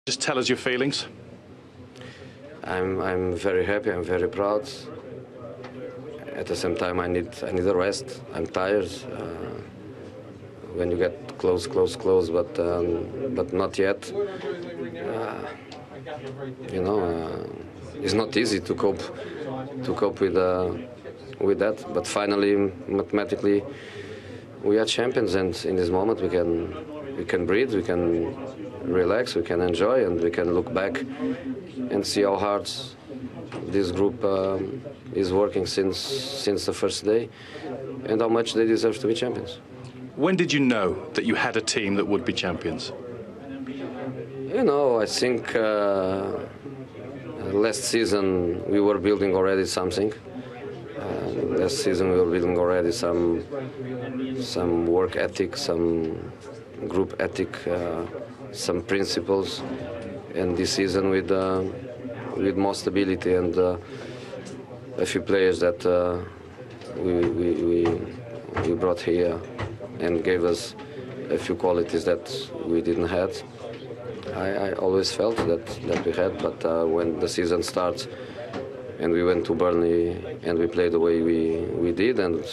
Just tell us your feelings. I'm very happy. I'm very proud. At the same time, I need a rest. I'm tired. When you get close, but not yet. It's not easy to cope with that. But finally, mathematically, we are champions, and in this moment we can breathe, we can relax, we can enjoy, and we can look back and see how hard this group is working since the first day, and how much they deserve to be champions. When did you know that you had a team that would be champions? I think last season we were building already something. Last season we were building already some work ethic, some group ethic, some principles, and this season with more stability and a few players that we brought here and gave us a few qualities that we didn't have. I always felt that we had, but when the season starts and we went to Burnley and we played the way we did, and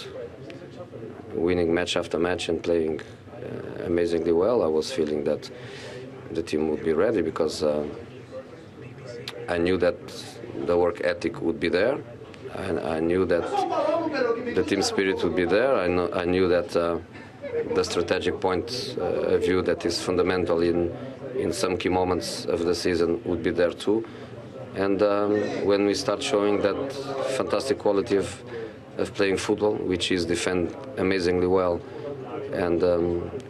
winning match after match and playing amazingly well, I was feeling that the team would be ready, because I knew that the work ethic would be there, and I knew that the team spirit would be there. I knew that the strategic point of view that is fundamental in some key moments of the season would be there too. And when we start showing that fantastic quality of playing football, which is defend amazingly well and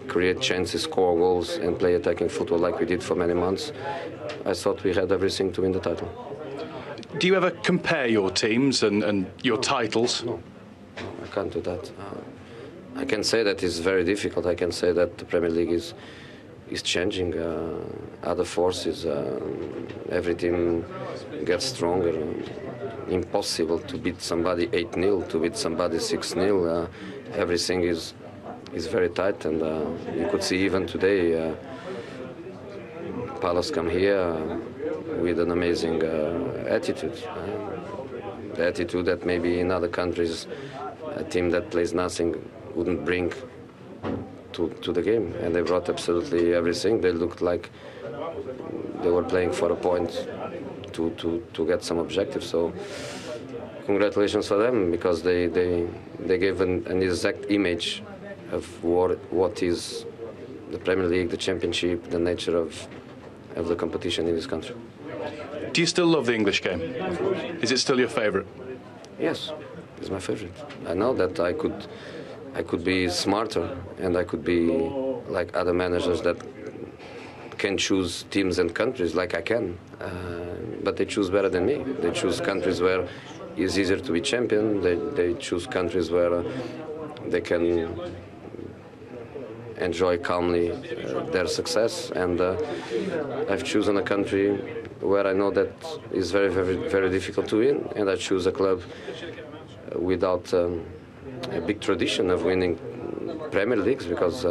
create chances, score goals, and play attacking football like we did for many months, I thought we had everything to win the title. Do you ever compare your teams and your titles? No, I can't do that. I can say that it's very difficult. I can say that the Premier League is changing. Other forces, every team gets stronger. Impossible to beat somebody 8-0, to beat somebody 6-0. Everything is very tight, and you could see even today Palace come here with an amazing attitude. The attitude that maybe in other countries a team that plays nothing wouldn't bring to the game, and they brought absolutely everything. They looked like they were playing for a point to get some objective. So congratulations for them, because they gave an exact image of what is the Premier League, the Championship, the nature of the competition in this country. Do you still love the English game? Is it still your favourite? Yes, it's my favourite. I know that I could be smarter, and I could be like other managers that can choose teams and countries like I can, but they choose better than me. They choose countries where it's easier to be champion. They choose countries where they can enjoy calmly their success, and I've chosen a country where I know that it's very, very, very difficult to win, and I choose a club without a big tradition of winning Premier Leagues, because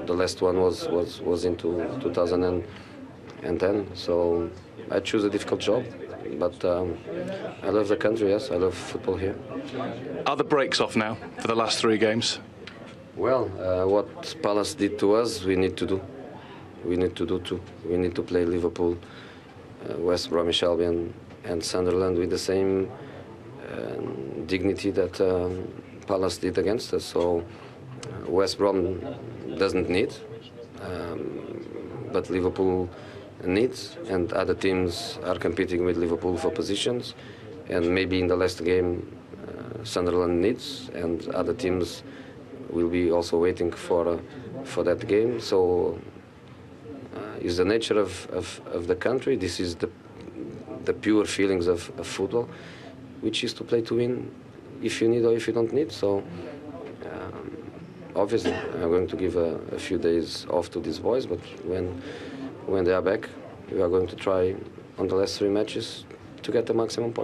the last one was in 2010. So I choose a difficult job, but I love the country. Yes, I love football here. Are the brakes off now for the last 3 games? Well, what Palace did to us, we need to do. We need to do too. We need to play Liverpool, West Bromwich Albion, and Sunderland with the same dignity that Palace did against us. So West Brom doesn't need, but Liverpool needs, and other teams are competing with Liverpool for positions, and maybe in the last game Sunderland needs, and other teams will be also waiting for that game. So it's the nature of the country. This is the pure feelings of football, which is to play to win, if you need or if you don't need. So obviously I'm going to give a few days off to these boys, but when they are back, we are going to try on the last 3 matches to get the maximum point.